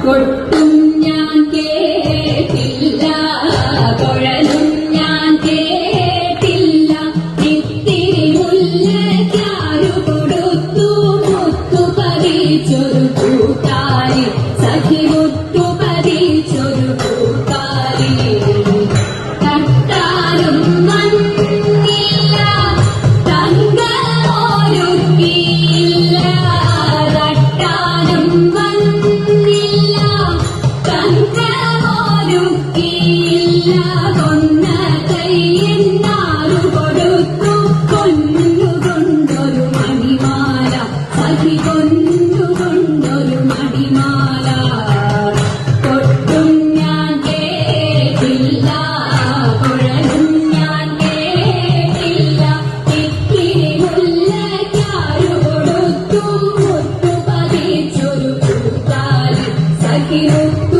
കൊട്ടും ഞാൻ കേട്ടില്ല, കുഴലും ഞാൻ കേട്ടില്ല. ഇത്തിരി മുല്ലയ്ക്കാരു കൊടുത്തു മുത്തു പതിച്ചൊരു കൂട്ടാലി, സഖി മുത്തു പതിച്ചൊരു കൂട്ടാലി. തട്ടാനും മണ്ണില്ല, തങ്കമൊരുക്കിയില്ല. തട്ടാനും മണ്ണില്ല, തങ്കമൊരുക്കിയില്ല. കൊന്ന കൈയിന്നാറു കൊടുത്തു കൊന്നുകൊണ്ടൊരു മണിമാല, സഖി കൊന്നുകൊണ്ടൊരു മണിമാല. കൊട്ടും ഞാൻ കേട്ടില്ല, കുഴലും ഞാൻ കേട്ടില്ല. ഇത്തിരി മുല്ലയ്ക്കാരു കൊടുത്തു മുത്തു പതിച്ചൊരു കൂട്ടാലി, സഖി മുത്തു